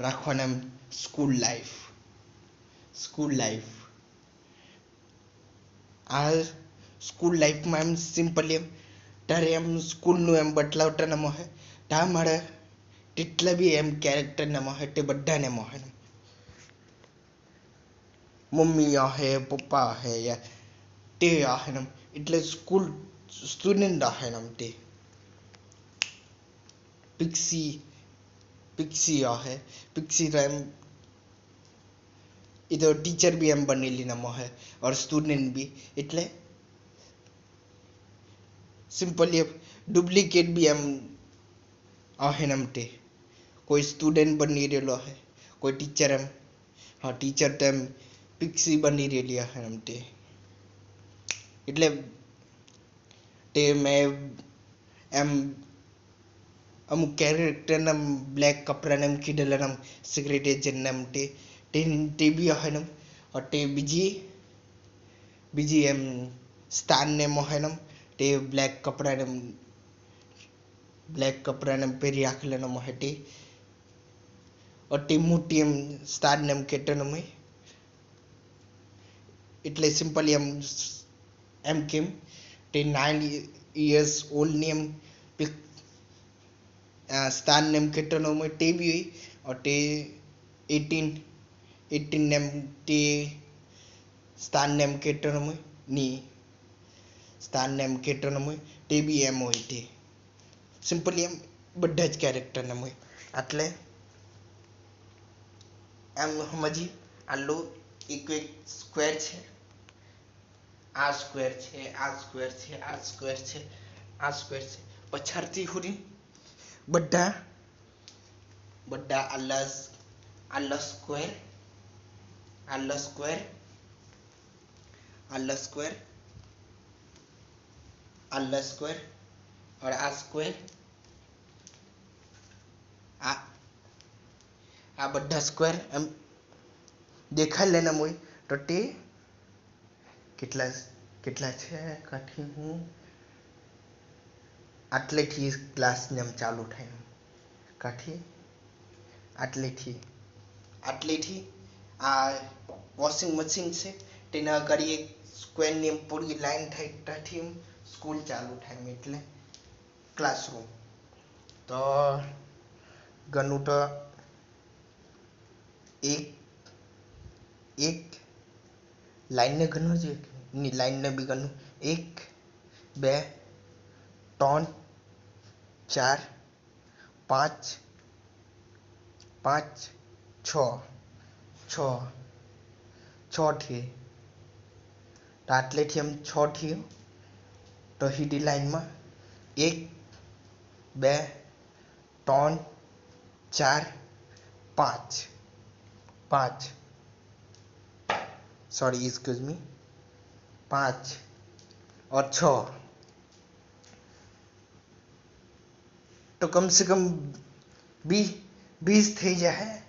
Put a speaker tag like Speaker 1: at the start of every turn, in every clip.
Speaker 1: રાખવાના એમ school life આ school લાઈફમાં એમ સિમ્પલી એમ તારે એમ સ્કૂલનું એમ બદલાવતા મોહે તા મારે તેટલા બી એમ કેરેક્ટરને મોહે તે બધાને મોહે મમ્મી આહે પપ્પા આહે યા તે આહે એટલે સ્કૂલ સ્ટુડન્ટ આહે તે પિક્સી આહે પિક્સી તો એમ એ તો ટીચર બી એમ બનેલી ના મોહે और સ્ટુડન્ટ બી એટલે સિમ્પલી ડુપ્લિકેટ બી એમ આહે તે કોઈ સ્ટુડન્ટ બની રહેલો હે કોઈ ટીચર એમ હા ટીચર તો એમ પિક્સી બની રહેલી હે તે એટલે તે મેં એમ અમુક કેરેક્ટરના બ્લેક કપડાને એમ કીધેલા એમ સિક્રેટ એજન્ટ એમ તે બી હે ને તે બીજી એમ સ્ટારને મોહે તે બ્લેક કપડાને પહેરી રાખેલા મોહે તે અતિ મોટી એમ સ્ટારને એમ કેટન અમે એટલે સિમ્પલી એમ કેમ તે 9 years old ની એમ સ્ટાર નેમ કેટન અમે તે બી હોય તે 18 નેમ તે સ્ટાર નેમ કેટન અમે ની સ્ટાર નેમ કેટન અમે તે બી એમ હોય તે સિમ્પલી એમ બધા જ કેરેક્ટર ને હોય એટલે એમ સમજી આટલું એક સ્ક્વેર છે આ સ્ક્વેર છે આ સ્ક્વેર છે આ સ્ક્વેર છે આ સ્ક્વેર છે પછાડથી સુધી બધા આલા સ્ક્વેર और આ સ્ક્વેર આ બધા સ્ક્વેર એમ દેખાય લેને હોય તો તે કેટલા છે કાઠી હું આટલેથી ક્લાસને એમ ચાલુ થાય કાઠી આટલેથી આ વોશિંગ મશીન છે તેના આગળ એક સ્ક્વેરની એમ પૂરી લાઈન થાય ત્યાંથી એમ સ્કૂલ ચાલુ થાય એટલે ક્લાસરૂમ તો ગણું તો એક લાઈનને ગણવું જોઈએ ની લાઈનને બી ગણવું 1 2 3 4 5 6 થી આટલેથી એમ 6 થી તો સીધી લાઈનમાં 1 2 3 4 5 सॉरी एक्सक्यूज मी 5 और 6 तो कम से कम 20 થઈ જાય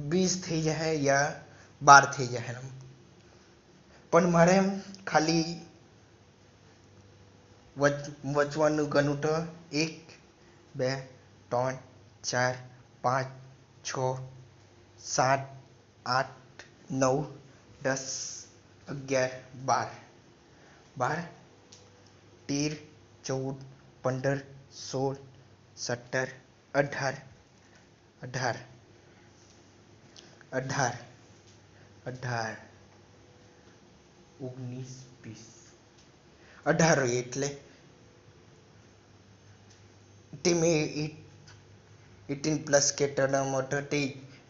Speaker 1: 20 થઈ જાય યા 12 થઈ જાય પણ મારે એમ ખાલી વચવાનું ગણું તો 1 2 3 4 5 6 7 8 9 10 11 12 13 14 15 16 17 18 19 20 18 એટલે તે મેં 18 પ્લસ કેટરના મોટો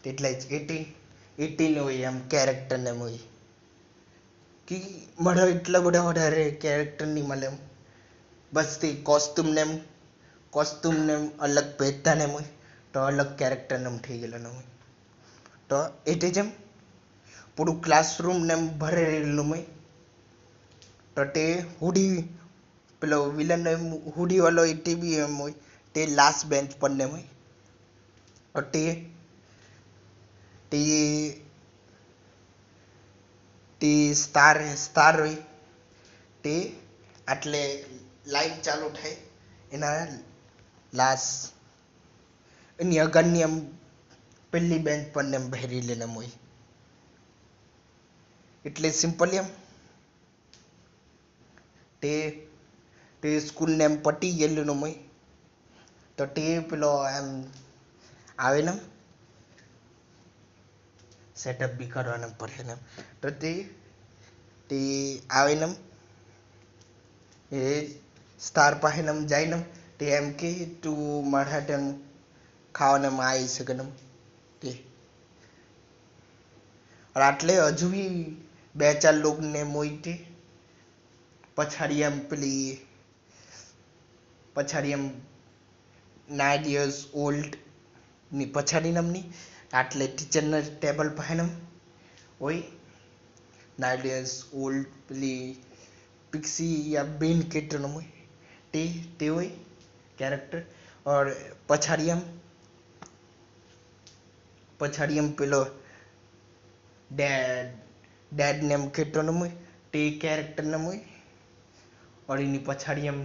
Speaker 1: તેટલા જ 18 હોય એમ કેરેક્ટરને હોય કે મારા એટલા બધા વધારે કેરેક્ટર નહીં મળે એમ બસ તે કોસ્ટ્યુમને અલગ પહેરતા ને હોય તો અલગ કેરેક્ટર ને થઈ ગયેલા હોય તો એટલે જેમ પૂરું ક્લાસરૂમ ને ભરેલું હોય તો તે હુડી પેલો વિલન હુડી વાળો તે બી એમ હોય તે લાસ્ટ બેન્ચ પર ને હોય તો તે સ્ટાર હોય તે આટલે લાઈન ચાલુ થાય એના લાસ્ટ એની આગળની એમ पहली बेंच पर नेम बहरी लेना मुई એટલે સિમ્પલ એમ તે તે સ્કૂલ ને એમ પટી ગયેલું ને મુઈ તો તે પેલો એમ આવે ને સેટઅપ બી કરવાના પડે ને તો તે આવે ને એ સ્ટાર પાસે ને જાય ને તે એમ કે તું મારા હાટે ખાવાનામાં આવી શકે ને તે और आटले हजू भी 2-4 लोग ने मोईते पछाड़ी एम पेली पछाड़ी एम 9 years old ની પછાડી નમની આટલે ટીચર ના ટેબલ પાસે હોય 9 years old પેલી पिक्सी या बेन केटर नमोय ते હોય कैरेक्टर और पछाड़ी एम पेलो डैड नेम केटो नमोय ते कैरेक्टर नमोय और इनी पछाड़ी एम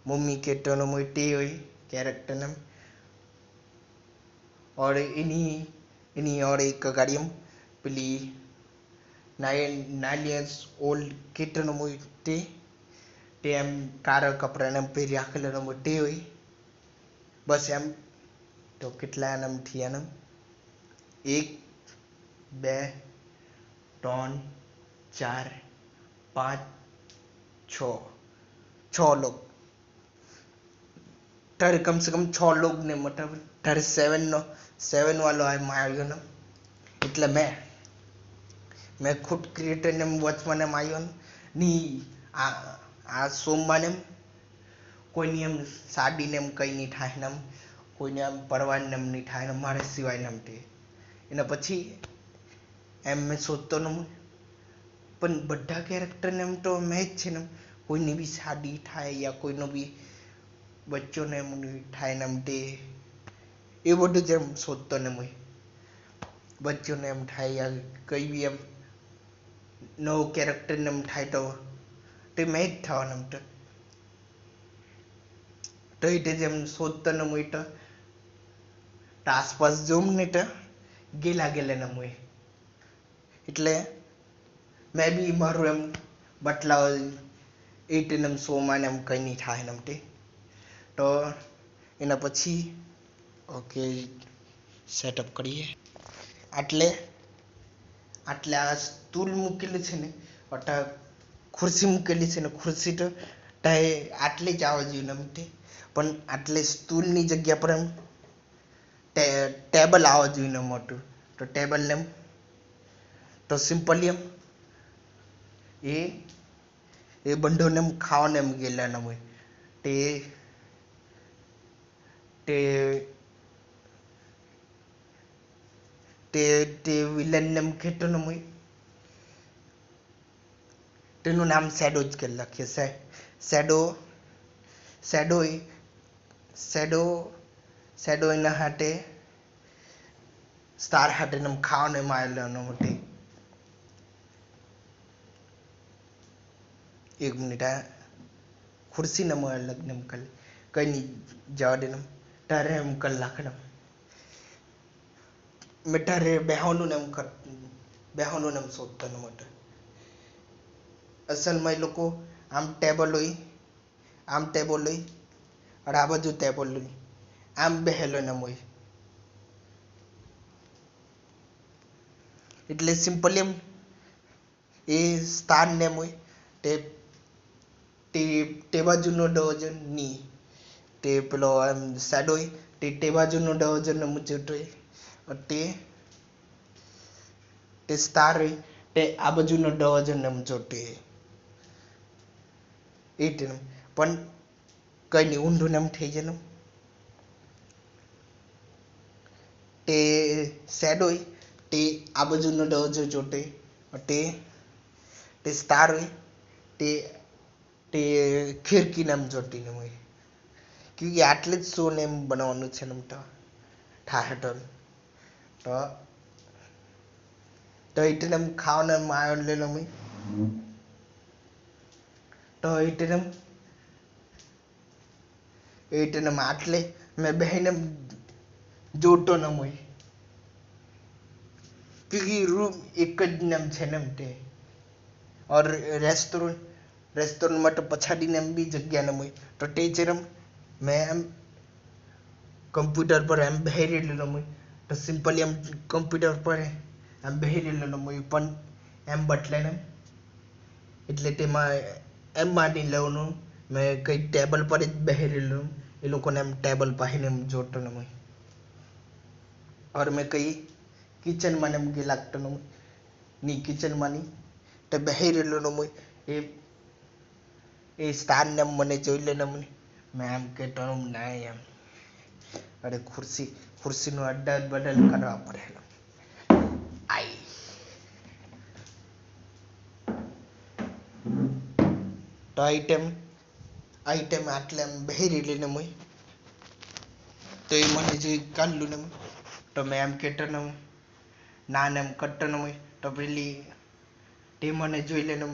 Speaker 1: मम्मी केटो नमोय ते होय कैरेक्टर नम और इनी और एक गाड़ी एम पेली 9 years old केटो नमोय ते एम कारा कपड़ा ने પહેરી રાખેલો મોટી હોય બસ એમ તો કેટલા નામ થયા નામ 1 2 3 4 5 6 लोग तारे कम से कम 6 लोग ने मतलब तारे 7 वालो आए मारियो ना એટલે मैं खुद क्रिएटर ने वॉचमैन ने मारियो नी आ सोमवार ने कोई नियम साड़ी ने कई नहीं थाय नम कोई ने परवान नम नहीं थाय नम मारे सिवाय नम ते एना પછી એમ મેં સોચતો ન પણ બધા કેરેક્ટર ને એમ તો મેચ છે ને કોઈની બી સાડી થાય યા કોઈનો બી બચ્ચોને એમ થાય ને એમ તે એ બધું જ એમ સોચતો ને મુઈ બચ્ચોને એમ થાય યા કઈ બી એમ નવો કેરેક્ટર ને એમ થાય તો તે મેચ થવાનું એમ તો એ જેમ શોધતો ને મુઈ તો આસપાસ જોમ ને તો गेला ને મુઈ એટલે મેં બી મારું એમ બટલાવ એમ શોમાં એમ કંઈ નહીં થાય એમ તે તો એના પછી ઓકે સેટઅપ કરીએ આટલે આ સ્ટૂલ મૂકેલું છે ને અટા ખુરશી મૂકેલી છે ને ખુરશી તો આટલે જ આવવા જોઈએ એમ તે પણ આટલે સ્ટૂલની જગ્યા પર એમ ટેબલ આવવા જોઈએ મોટું તો ટેબલ ને તો સિમ્પલી એમ એ બંધોને એમ ખાવાને એમ ગયેલા ને હોય તે તે તે તે વિલન ને એમ કહેતો ને હોય તેનું નામ શેડો જ કે લખીએ શેડો એના હાટે સ્ટાર હાટે એમ ખાવાને એમ આવેલો મોટી एक मिनट है खुर्सी न मोय लगने में कल कहीं नहीं जावा देना तारे हम कल लाखना मैं तारे बेहोनु नम सोचता न मत असल में लोग को आम टेबल हुई और आ बाजू टेबल हुई आम बेहेलो न मोय એટલે સિમ્પલી એમ એ સ્થાન ને મોય તે બાજુનો ડવજન ની તે પેલો એમ શેડો તે બાજુનો ડવજન ને મુજબ તે સ્ટાર તે આ બાજુનો ડવજન ને મુજબ એ પણ કઈ નહીં ઊંધું ને એમ થઈ જાય ને તે શેડો તે આ બાજુનો ડવજન જોટે તે સ્ટાર તે खिड़की नाम जोटी ने मुई क्योंकि आटले शो नेम बनावनु छे नम तो ठाहटन तो इटे नम खावना मायन लेलो मुई तो इटे नम आटले मैं बहने जोटो न मुई क्योंकि रूम एक ज नाम छे ने ते और रेस्टोरेंट में तो पछाड़ी ने भी जग्या ने मुई तो टीचरम मैं एम कंप्यूटर पर एम बेहरी लेलो मुई तो सिंपली एम कंप्यूटर पर एम बेहरी लेलो मुई पण एम बटले ने એટલે તેમાં એમ માની લેવાનું મેં કઈ ટેબલ પર જ બેહી રહેલું એ લોકોને એમ ટેબલ પાહીને એમ જોતો ને મેં और मैं कई किचन माने मुझे लागतो न नी किचन मानी तो बेही રહેલો न मुई ए स्टार ने मने જોઈ લે ને मैं एम कहतो ना एम अरे खुर्सी नो अड्डा बदल करवा पड़े आई तो आइटम आटले बेही રહેલી ને मुई तो ये मने जो काढलू ने तो मैं एम कहतो न ना ने एम करतो न मुई तो पेली ते मने જોઈ લે ને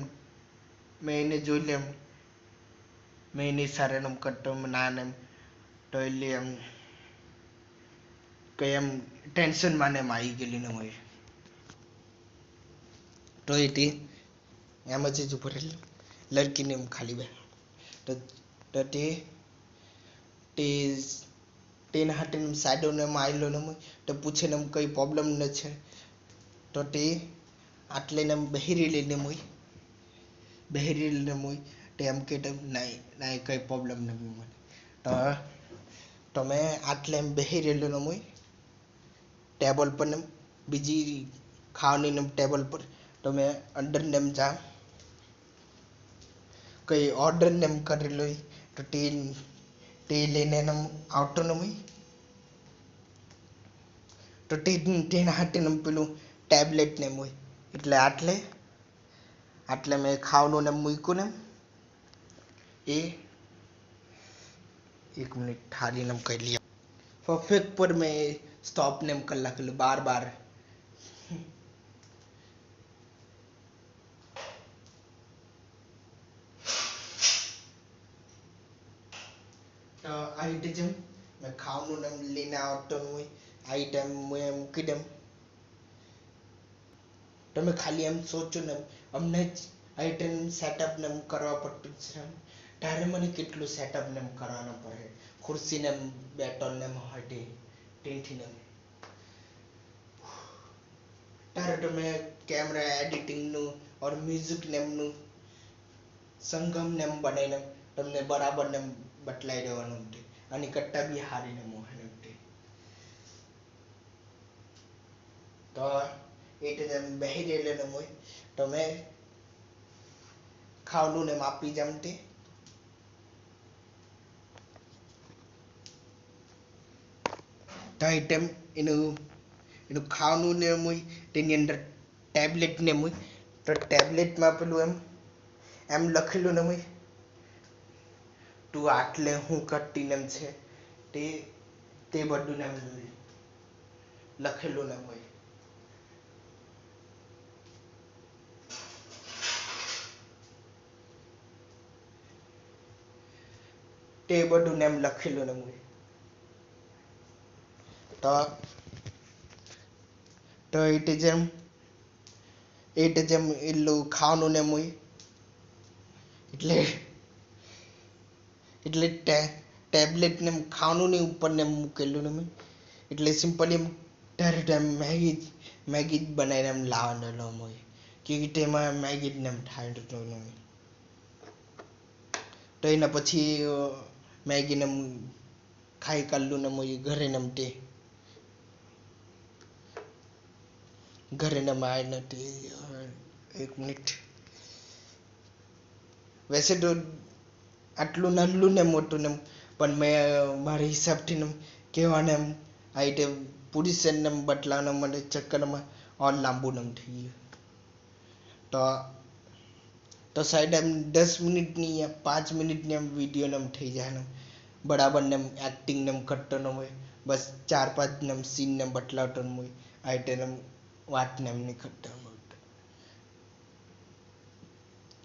Speaker 1: मैं એને જોઈ લે मैं એની સારે એમ કરતો ના ને તો એટલે એમ કઈ એમ ટેન્શન માં ને આવી ગયેલી ને મુઈ तो ये एम ज ऊपर लड़की ने खाली बे तो टेन हाटे साइडो ने आइलो ने तो पूछे ने कई प्रॉब्लम न छे तो ते आटले ने बेहरी लेने मुई ते एम के नहीं कई प्रॉब्लम नहीं तो मैं आटले बेहरी लेनो मुई टेबल पर ने बीजी खावानी ने टेबल पर तो मैं अंडर ने जा कई ऑर्डर ने कर लो तो टे लेने ने आवतो ने मुई तो टेन हाटे ने पेलू टेबलेट ने मुई એટલે આટલે મેં ખાવાનું ને મૂક્યું ને એ 1 મિનિટ થાળી ને કરી लिया परफेक्ट पर मैं स्टॉप ने कर लखलू बार तो आइटम मैं खाવાનું ને લઈને આવતો હું આઈટમ मैं મૂકી દમ તમે ખાલી એમ સોચો ને અમને આઈટમ સેટઅપ ને કરવા પડતું છે ત્યારે મને કેટલું સેટઅપ ને કરવાનું પડે ખુરશી ને બેટલ ને હટે ટેથી ને ત્યારે તમે કેમેરા એડિટિંગ નું और म्यूजिक ને નું સંગમ ને બનાવીને તમને બરાબર ને બતલાઈ દેવાનું છે અને કટ્ટા બી હારીને મોહને તો એટલે જેમ બેહી રહેલે ને મોય તો મેં ખાવાનું ને માપી જમતે તો આઈટમ એનું ખાવાનું ને મોય તેની અંદર ટેબ્લેટ ને મોય તો ટેબ્લેટ માં પેલું એમ લખેલું ને મોય તું આટલે હું કટ્ટી ને છે તે બધું ને લખેલું ને મોય તે બધું ને લખેલું ને મોય તો એટલે જેમ એટલું ખાવાનું ને મોય એટલે ટેબ્લેટ ને ખાવાનું ની ઉપર ને મૂકેલું ને એટલે સિમ્પલી ડાયરેક્ટ મેગી બનાવીને એમ લાવવાનો મોય કે તેમાં મેગી ને થાય તો એના પછી મેગી ને ખાઈ કાઢલું ને મોય ઘરે ને ઘરે ને માય નથી 1 મિનિટ वैसे तो આટલું નાનું ને મોટું ને પણ મેં મારા હિસાબથી ને કહેવાને આઈટમ પૂરી સેન ને બતલાવના મને ચક્કરમાં और લાંબુ ને થઈ ગયું તો સાઈડ એમ 10 મિનિટની या 5 મિનિટની એમ વિડીયો ને થઈ જાય ને બરાબર ને એક્ટિંગ ને કરતો ન હોય બસ 4-5 ને સીન ને બતલાવતો ન હોય આઈટમ વાત ને નહીં કરતો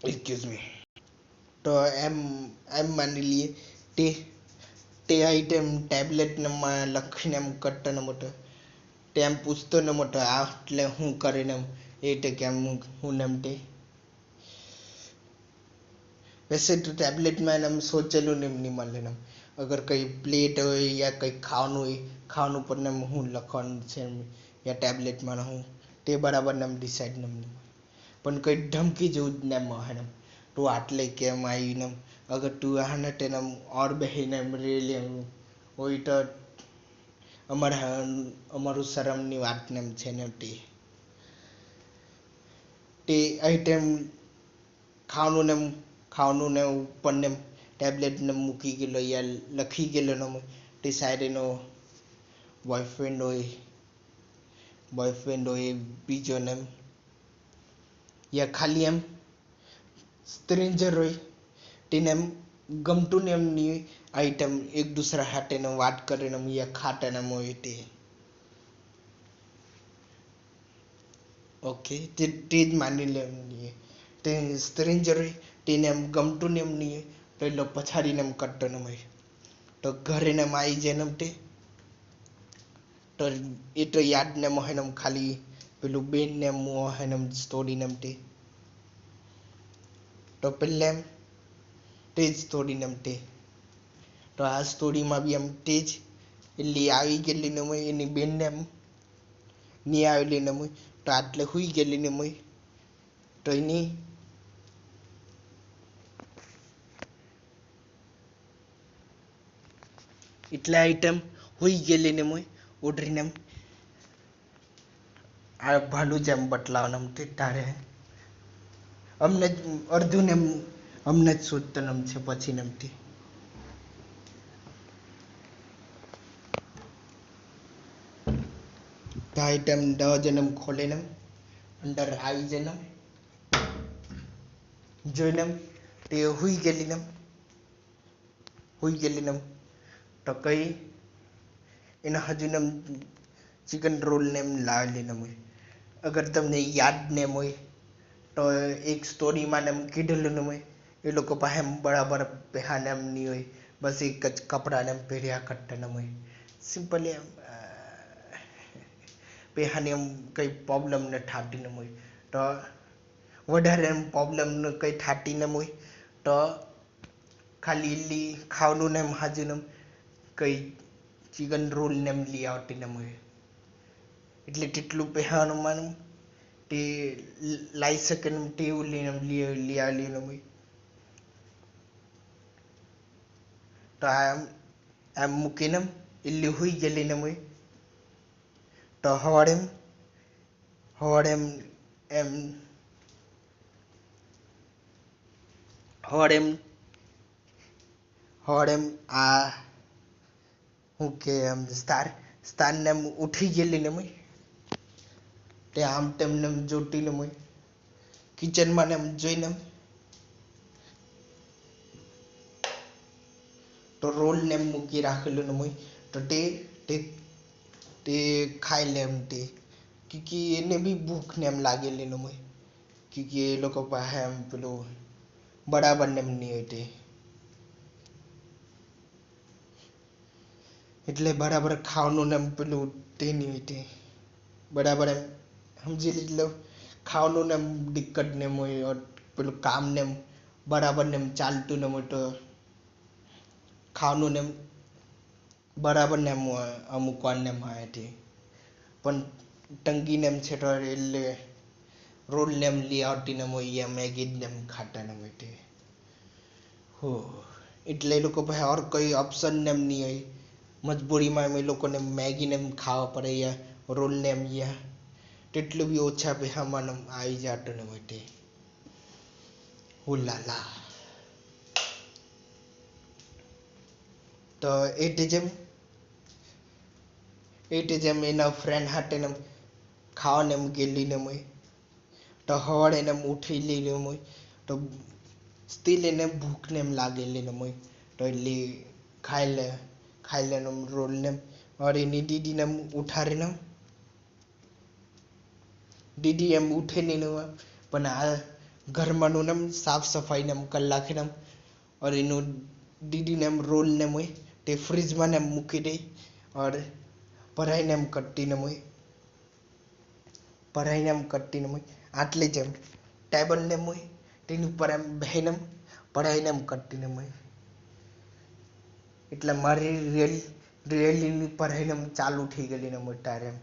Speaker 1: एक्सक्यूज मी तो एम मान लिए ते आइटम टेबलेट ने लखीने एम करता न मोटो તેમ પૂછતો ને મોટો આ એટલે હું કરીને એ તે કેમ હું નમ તે वैसे तो टैबलेट में हम सोचेलू नहीं મળે ને अगर कई प्लेट हो या कई खाવાનું पर ने હું લખવાનું છે या टैबलेट में હું તે બરાબર ને ડિસાઈડ નહીં પણ કઈ ધમકી જેવું જ ને મળે ને તું આટલે કેમ આવી ને अगर તું આને તેને और બહીને રેલી હોય તો અમારું શરમની વાત ને છે ને તે આઈટમ ખાવાનું ને ઉપર ને ટેબ્લેટ ને મૂકી ગયેલો યા લખી ગયેલો ને તે સાઈડ એનો બોયફ્રેન્ડ હોય બીજો ને યા ખાલી એમ સ્ટ્રેન્જર હોય તેને એમ ગમતું ને એમ ની આઈટમ એક દૂસરા હાથે ને વાત કરીને યા ખાતા ને હોય તે ઓકે તે જ માની લે તે સ્ટ્રેન્જર હોય તેને એમ ગમતું ને એમ નહીં તો એ લોકો પછાડીને એમ કરતો ને હોય તો ઘરે ને આવી જાય ને તે તો એ તો યાદ ને મોહે ને ખાલી પેલું બેન ને મોહે ને સ્ટોરી ને તે તો પેલે એમ તે જ સ્ટોરી ને તે તો આ સ્ટોરીમાં બી એમ તે જ એટલી આવી ગયેલી ને હોય એની બેન ને એમ નહીં આવેલી ને હોય તો આટલે હુઈ ગયેલી ને હોય તો એની એટલે આઈટમ હુઈ ગયેલી ને હોય ઓઢરીને એમ આ ભાલું જેમ બતલાવવાનું તે તારે અમને અડધું ને અમને જ શોધતનમ છે પછી નમથી આઈટમ દવા જન્મ ખોલે ને અંદર આવી જન્મ જોઈને તે હુઈ ગયેલી ને તો કઈ એના હજુ ને चिकन रोल ने लावेली ने मुई अगर तमने याद ने मुई तो एक स्टोरी में ने कीधेलू ने मुई ए लोग पासे बराबर पहने नहीं हुई बस एक कपड़ा ने पहरिया करते ने मुई सिंपली पहने कई प्रॉब्लम ने ठाटी ने मुई तो वधारे प्रॉब्लम ने कई ठाटी ने मुई तो खाली ली खावनु ने हाजू ने कई चिकन रोल ने ली आवती ने मुई એટલે તેટલું પહેવાનું માનું તે લાઈ શકે ને તેવું લઈ ને મુઈ તો આમ મૂકીને એલી હુઈ ગયેલી ને મુઈ તો હવાડે આ હું કે સ્ટાર ને ઉઠી ગયેલી ને મુઈ તે આમ તેમને જોતી ને મુઈ કિચન માં ને જોઈને તો રોલ ને મૂકી રાખેલું ને મુઈ તો તે ખાઈ લે એમ તે क्योंकि એને બી ભૂખ ને એમ લાગેલી ને મુઈ क्योंकि એ લોકો પાસે એમ પેલું બરાબર ને એમ નહીં હોય તે એટલે બરાબર ખાવાનું ને પેલું તે નહીં હોય તે બરાબર એમ સમજી લો ખાવાનું ને દિક્કત ને હોય પેલું કામ ને બરાબર ને ચાલતું ને હોય તો ખાવાનું ને બરાબર ને અમુક વાર ને હોય તે પણ તંગી ને છે તો એટલે રોલ ને લઈ આવતી ને હોય या मैगी ને ખાતા ને હોય તે હો એટલે એ લોકો પાસે और कोई ऑप्शन ને નહીં હોય મજબૂરીમાં એ લોકોને મેગી ને ખાવા પડે या રોલ ને या તેટલું બી ઓછા પૈસામાં આવી જાતું ને હોય તે હુલાલા તો એ જેમ એના ફ્રેન્ડ હાથે ને ખાવાને ગયેલી ને હોય તો હવાડે ને ઉઠી લઈને હોય તો સ્ટીલ એને ભૂખ ને લાગેલી ને હોય તો એટલે ખાઈ લે રોલ ને और એની દીદી ને ઉઠાડીને दीदी एम उठे नहीं हुआ पण आ घर में साफ सफाई ने कर लाखे और इन दीदी ने रोल ने मुई ते फ्रिज में ने मूकी दे और पढ़ाई ने करती ने मुई ભરાઈને એમ કટ્ટીને મુય આટલે જેમ ટેબલને મુય તેની ઉપર એમ બેહીને પઢાઈને એમ કટ્ટીને મુય એટલે મારી રેલીની પઢાઈને એમ ચાલુ થઈ ગયેલી ને મોટા એમ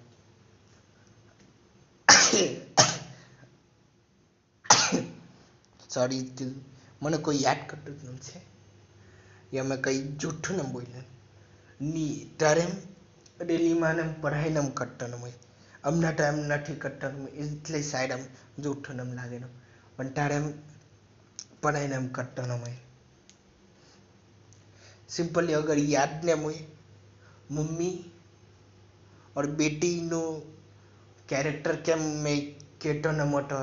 Speaker 1: સોરી મને કોઈ યાદ કરતું જ નથી યા મેં કંઈ જૂઠું ન બોલ્યું ની ત્યારે રેલીમાં એમ પઢાઈને એમ કરતો હોય હમણાં ટાઈમ નથી કરતો એટલે સાઈડ એમ જૂઠું એમ લાગે પણ ત્યારે એમ પઢાઈને એમ કરતો હોય सिंपली अगर याद ने मुझे मम्मी और बेटी नो कैरेक्टर केम मैं केटो न मोटो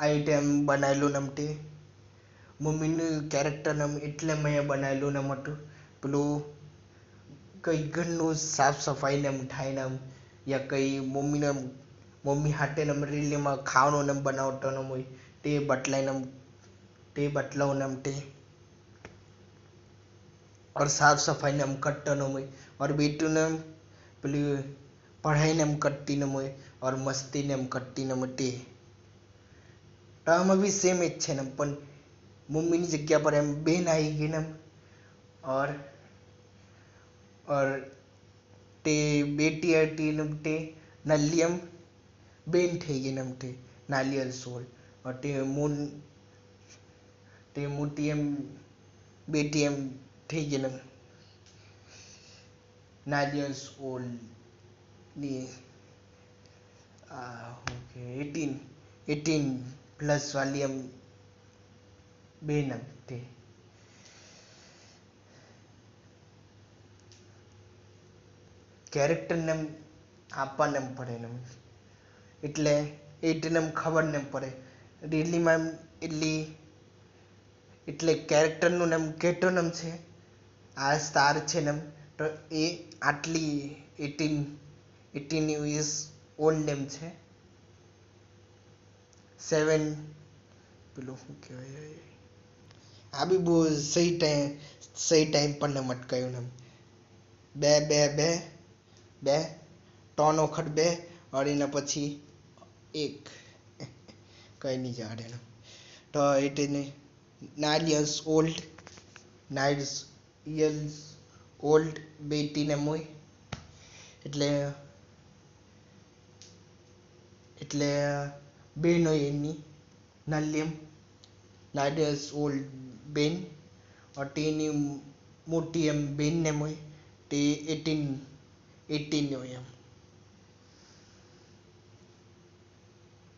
Speaker 1: आइटम बनायेलू नमते मम्मी नु कैरेक्टर नम એટલે મેં બનાયેલું ન મોટું પેલું કઈ ઘરનું સાફ સફાઈ ને થાય ને યા કઈ મમ્મી હાટે નમ રીલીમાં ખાવાનું નમ બનાવતો ન હોય તે બતલાવ નમતે और साफ सफाई ने हम कट्टा न मोय और बेटू ने पेली पढ़ाई ने हम कट्टी न मोय और मस्ती ने हम कट्टी न मटे तो हम अभी सेम एज छे न पण मम्मी ની જગ્યા પર એમ બેન આવી ગઈ ને और તે બેટી હતી ને તે નલ્લી એમ બેન થઈ ગઈ ને તે નાલિયર સોલ और તે મોટી એમ બેટી એમ થઈ ગઈ ને નાલિયર્સ ઓલ્ડ ની ઓકે 18 प्लस वाली हम બેન તે કેરેક્ટર ને આપવાને પડે ને એટલે એને ખબર ન પડે રીલીમાં એટલે કેરેક્ટરનું નામ કેટો નામ છે આ સ્ટાર છે ને તો એ આટલી 18 years old નેમ છે 7 પેલું શું કહેવાય આ બી બહુ સહી ટાઈમ પર ને મટકાયું ને બે ત્રણ વખત બે और એના પછી એક કઈ નહીં જાડે તો એટલે 9 years old બેટીને મોય એટલે બેન હોય એની નાલી એમ 9 years old બેન और તેની મોટી એમ બેન ને મોય તે 18 હોય એમ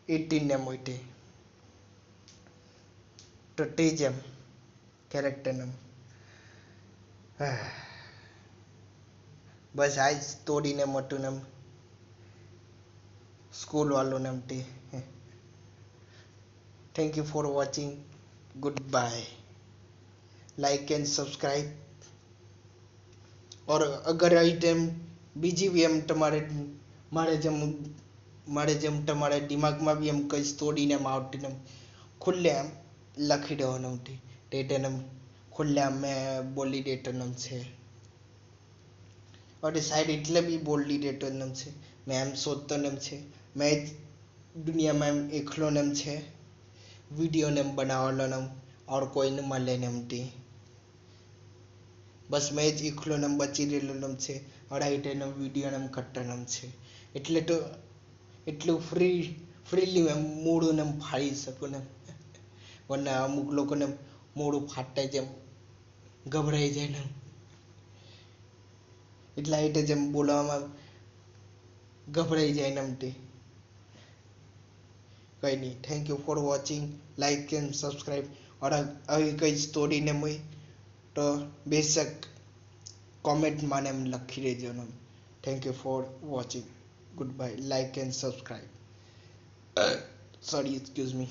Speaker 1: 18 ને મોય તે તો તે જ એમ કેરેક્ટર નામ बस आज स्टोरी ने मोटू नम स्कूल वालों नम टे thank you for watching good bye like and subscribe और अगर आइटम बीजी भी हम तुम्हारे मारे जम तुम्हारे दिमाग में भी हम कई स्टोरी ने आवती नम खुले हम लखी दो नम टे नम खुले मैं बोली देते नम से और साइड એટલે બી બોલી દેતો નમ છે मैं એમ સોચતો નમ છે मैं दुनिया में एम एकलो नम છે वीडियो नम बनावलो नम और कोई न મળે નમ ટી बस मैं જ એકલો નમ બચી રહેલો નમ છે और આઈટે નમ वीडियो નમ કરતો નમ છે એટલે તો એટલું ફ્રીલી એમ મોડું નમ ફાડી શકું ને વરના અમુક લોકોને મોડું ફાટે જેમ ગભરાઈ જાય ને એટલે આઈટે જેમ બોલવામાં ગભરાઈ જાય નમતી કઈ નહીં thank you for watching like and subscribe और આવી કઈ સ્ટોરી ને મોય તો બેશક કોમેન્ટ માં એમ લખી દેજો ને thank you for watching goodbye like and subscribe sorry excuse me